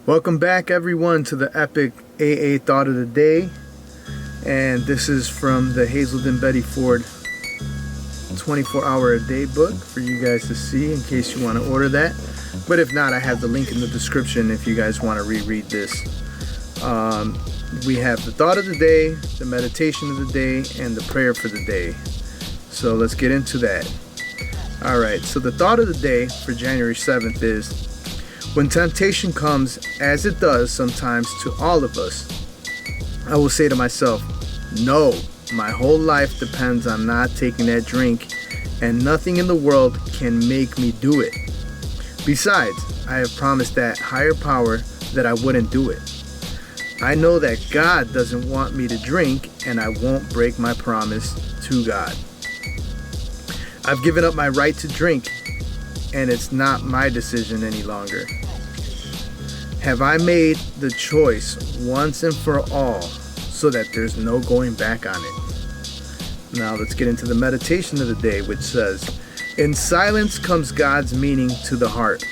Welcome back, everyone, to the epic AA Thought of the Day. And this is from the Hazelden Betty Ford 24-hour a day book for you guys to see in case you want to order that. But if not, I have the link in the description if you guys want to reread this. We have the thought of the day, the meditation of the day, and the prayer for the day. So let's get into that. Alright, so the thought of the day for January 7th is, when temptation comes, as it does sometimes to all of us, I will say to myself, no, my whole life depends on not taking that drink, and nothing in the world can make me do it. Besides, I have promised that higher power that I wouldn't do it. I know that God doesn't want me to drink, and I won't break my promise to God. I've given up my right to drink, and it's not my decision any longer. Have I made the choice once and for all so that there's no going back on it? Now let's get into the meditation of the day, which says, in silence comes God's meaning to the heart.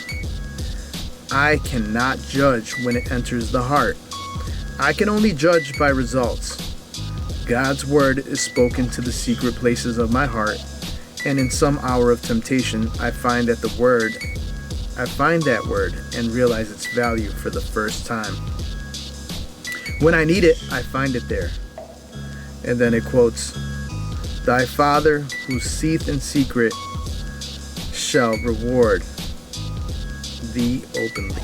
I cannot judge when it enters the heart. I can only judge by results. God's word is spoken to the secret places of my heart, and in some hour of temptation, I find that word and realize its value for the first time. When I need it, I find it there. And then it quotes, thy Father who seeth in secret shall reward thee openly.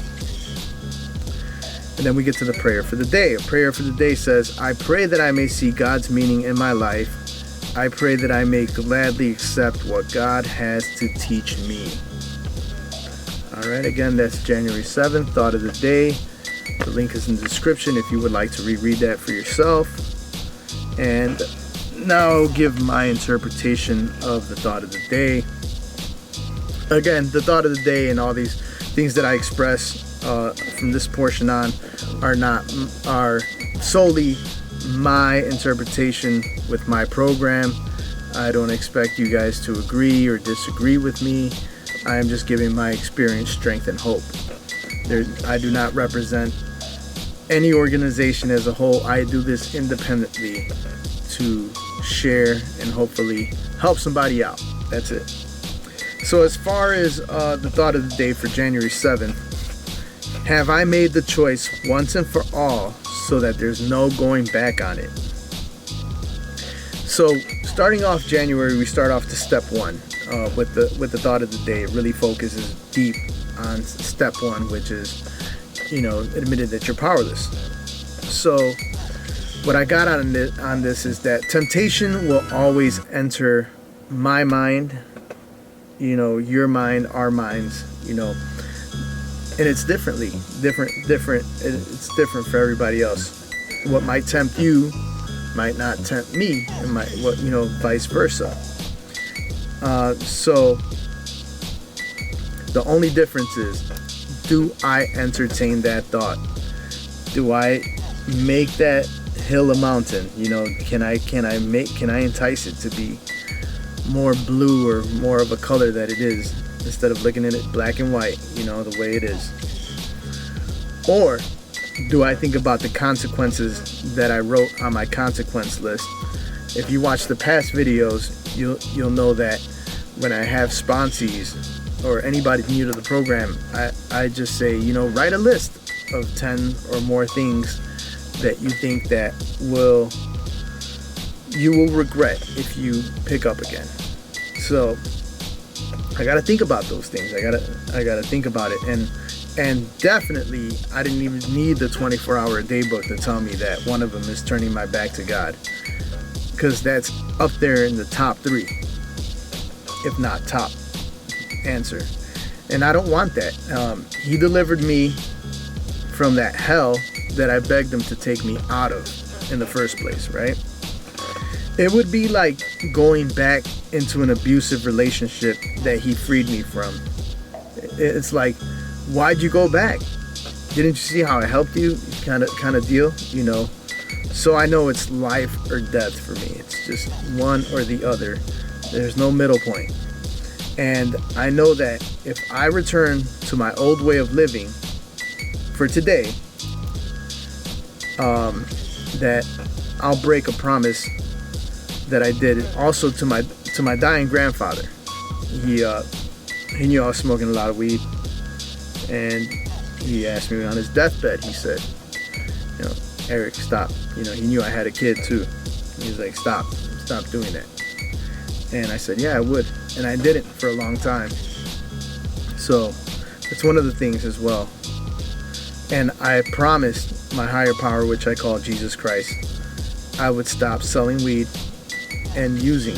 And then we get to the prayer for the day. A prayer for the day says, I pray that I may see God's meaning in my life. I pray that I may gladly accept what God has to teach me. Alright, again, that's January 7th, Thought of the Day. The link is in the description if you would like to reread that for yourself. And now I'll give my interpretation of the Thought of the Day. Again, the Thought of the Day and all these things that I express from this portion on are solely my interpretation with my program. I don't expect you guys to agree or disagree with me. I am just giving my experience, strength, and hope. I do not represent any organization as a whole. I do this independently to share and hopefully help somebody out. That's it. So as far as the thought of the day for January 7th, have I made the choice once and for all so that there's no going back on it? So starting off January, we start off to step one with the thought of the day. It really focuses deep on step one, which is, admitted that you're powerless. So what I got on this is that temptation will always enter my mind, your mind, our minds, and it's different. It's different for everybody else. What might tempt you might not tempt me, and vice versa. So the only difference is, do I entertain that thought? Do I make that hill a mountain? Can I entice it to be more blue or more of a color that it is, instead of looking at it black and white, the way it is? Or do I think about the consequences that I wrote on my consequence list? If you watch the past videos, you'll know that when I have sponsees or anybody new to the program, I just say, write a list of 10 or more things that you think that you will regret if you pick up again. So I gotta think about those things. I gotta think about it, and definitely I didn't even need the 24-hour a day book to tell me that one of them is turning my back to God, because that's up there in the top 3, if not top answer. And I don't want that. He delivered me from that hell that I begged him to take me out of in the first place, right? It would be like going back into an abusive relationship that he freed me from. It's like, why'd you go back? Didn't you see how it helped you? Kind of deal, So I know it's life or death for me. It's just one or the other. There's no middle point. And I know that if I return to my old way of living, for today, that I'll break a promise that I did also to my dying grandfather. He knew I was smoking a lot of weed, and he asked me on his deathbed. He said, Eric, stop. He knew I had a kid too. He was like, stop doing that. And I said, yeah, I would, and I didn't for a long time. So it's one of the things as well. And I promised my higher power, which I call Jesus Christ, I would stop selling weed and using.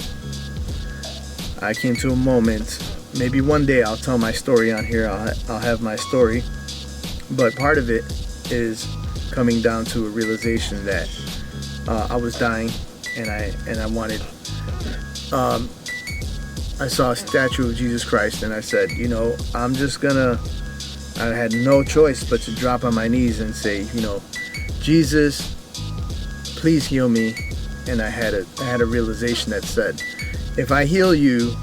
I came to a moment, maybe one day I'll tell my story on here, I'll have my story, but part of it is coming down to a realization that I was dying, and I wanted, I saw a statue of Jesus Christ, and I said, I had no choice but to drop on my knees and say, Jesus, please heal me. And I had a realization that said, if I heal you,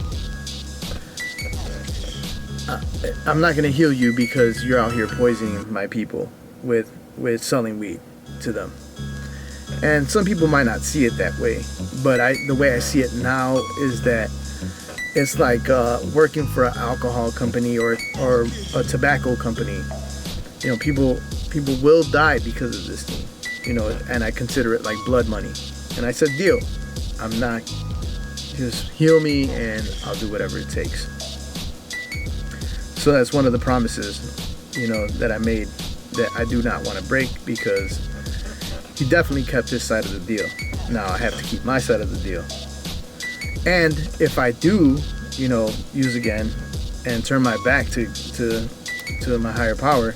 I'm not going to heal you because you're out here poisoning my people with selling weed to them. And some people might not see it that way, but the way I see it now is that it's like working for an alcohol company or a tobacco company. People will die because of this thing, and I consider it like blood money. And I said, deal. I'm not, just heal me and I'll do whatever it takes. So that's one of the promises, that I made that I do not want to break, because he definitely kept his side of the deal. Now I have to keep my side of the deal. And if I do, use again and turn my back to my higher power,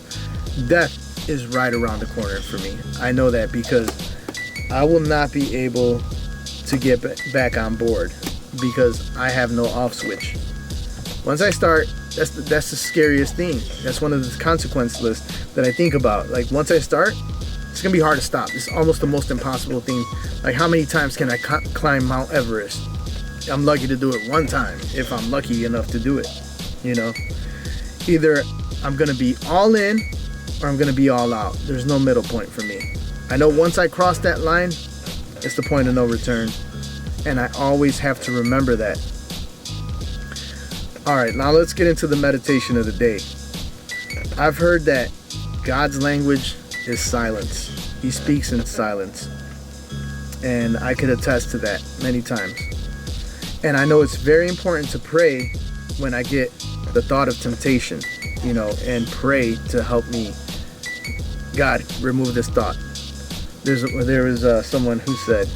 death is right around the corner for me. I know that because I will not be able to get back on board because I have no off switch. Once I start, that's the scariest thing. That's one of the consequence lists that I think about. Like, once I start, it's gonna be hard to stop. It's almost the most impossible thing. Like, how many times can I climb Mount Everest? I'm lucky to do it one time, if I'm lucky enough to do it. Either I'm gonna be all in or I'm gonna be all out. There's no middle point for me. I know once I cross that line, it's the point of no return. And I always have to remember that. All right, now let's get into the meditation of the day. I've heard that God's language is silence. He speaks in silence. And I could attest to that many times. And I know it's very important to pray when I get the thought of temptation, and pray to help me, God, remove this thought. There was someone who said,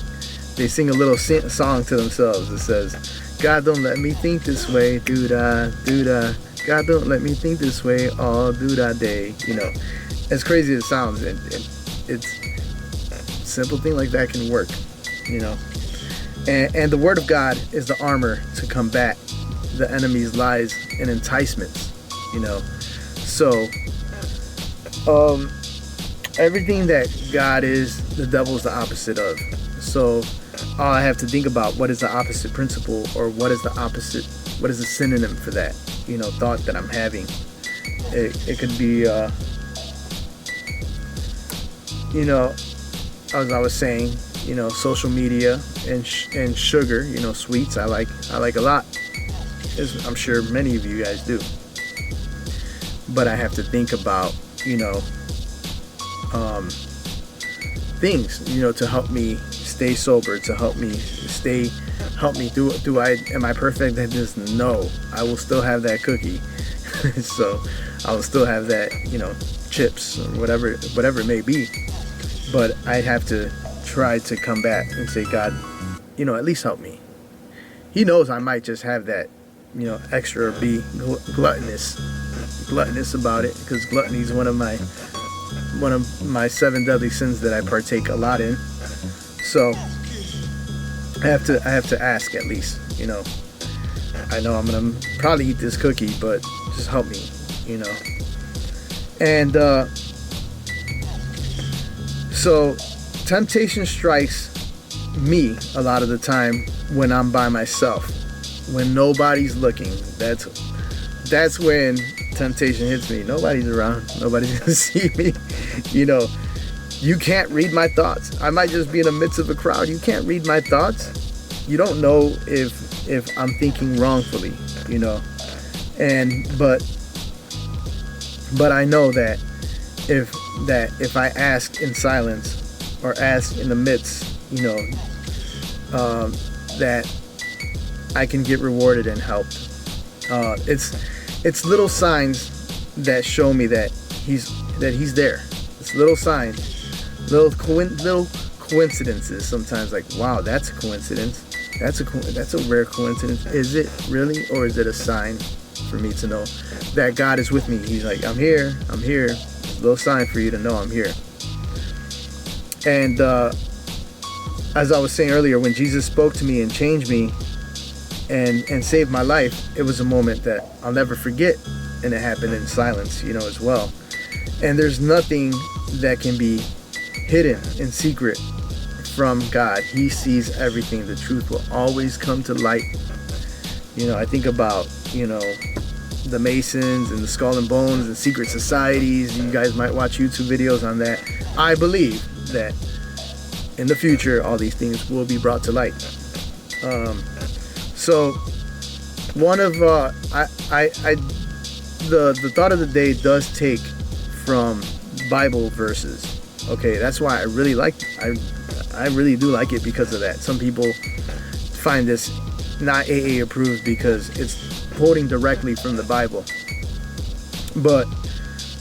they sing a little song to themselves that says, God, don't let me think this way, doo-da, doo-da. God, don't let me think this way all doo-da day. As crazy as it sounds, it's a simple thing like that can work, And the Word of God is the armor to combat the enemy's lies and enticements, So, everything that God is, the devil's the opposite of. So, all I have to think about, what is the opposite principle, or what is the synonym for that, thought that I'm having. It could be, as I was saying, social media and sugar, sweets. I like a lot, as I'm sure many of you guys do. But I have to think about, things, to help me stay sober, to help me am I perfect at this? No, I will still have that cookie. So I will still have that, chips or whatever it may be. But I have to try to come back and say, God, at least help me. He knows I might just have that, extra or be gluttonous about it, because gluttony is one of my 7 deadly sins that I partake a lot in. So I have to ask, at least, I know I'm gonna probably eat this cookie, but just help me, and so temptation strikes me a lot of the time when I'm by myself, when nobody's looking. That's when temptation hits me, nobody's around, nobody's gonna see me. You know, you can't read my thoughts. I might just be in the midst of a crowd. You can't read my thoughts. You don't know if I'm thinking wrongfully, you know. But I know that if I ask in silence or ask in the midst, you know, that I can get rewarded and helped. It's little signs that show me that he's there. It's little signs, little coincidences. Sometimes, like, wow, that's a coincidence. That's a rare coincidence. Is it really, or is it a sign for me to know that God is with me? He's like, I'm here. It's a little sign for you to know I'm here. And as I was saying earlier, when Jesus spoke to me and changed me and saved my life, it was a moment that I'll never forget, and it happened in silence, you know, as well. And there's nothing that can be hidden in secret from God. He sees everything. The truth will always come to light. You know, I think about, you know, the Masons and the Skull and Bones and secret societies. You guys might watch YouTube videos on that. I believe that in the future all these things will be brought to light. So one of the thought of the day does take from Bible verses. Okay, that's why I really do like it, because of that. Some people find this not AA approved because it's quoting directly from the Bible. But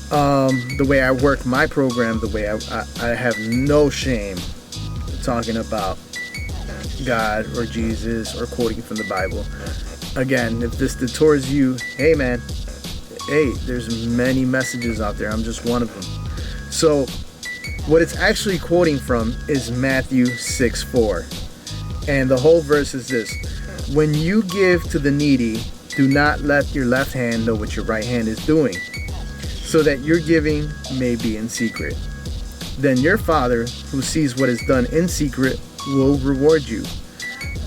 the way I work my program, the way I have no shame talking about God or Jesus or quoting from the Bible. Again, if this detours you, hey man, hey, there's many messages out there. I'm just one of them. So what it's actually quoting from is Matthew 6:4. And the whole verse is this: when you give to the needy, do not let your left hand know what your right hand is doing, so that your giving may be in secret. Then your Father, who sees what is done in secret, will reward you.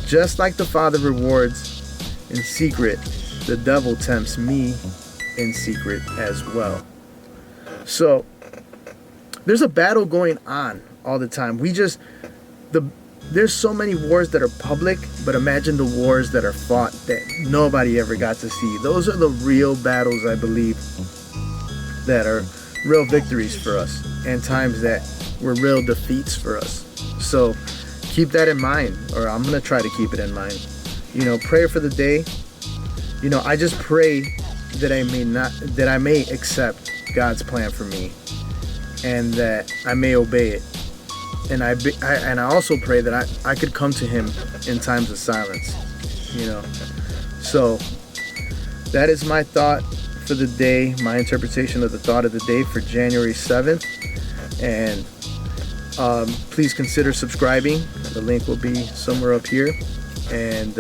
Just like the Father rewards in secret, the devil tempts me in secret as well. So there's a battle going on all the time. There's so many wars that are public, but imagine the wars that are fought that nobody ever got to see. Those are the real battles, I believe, that are real victories for us, and times that were real defeats for us. So keep that in mind, or I'm going to try to keep it in mind. You know, prayer for the day. You know, I just pray that I may accept God's plan for me, and that I may obey it. And I also pray that I could come to Him in times of silence, you know. So that is my thought for the day, my interpretation of the thought of the day for January 7th. And please consider subscribing. The link will be somewhere up here. And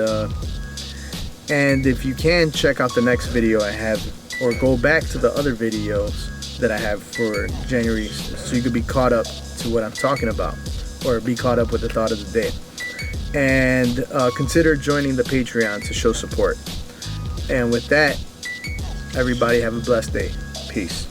if you can, check out the next video I have, or go back to the other videos that I have for January, so you could be caught up to what I'm talking about, or be caught up with the thought of the day. And consider joining the Patreon to show support. And with that, everybody have a blessed day. Peace.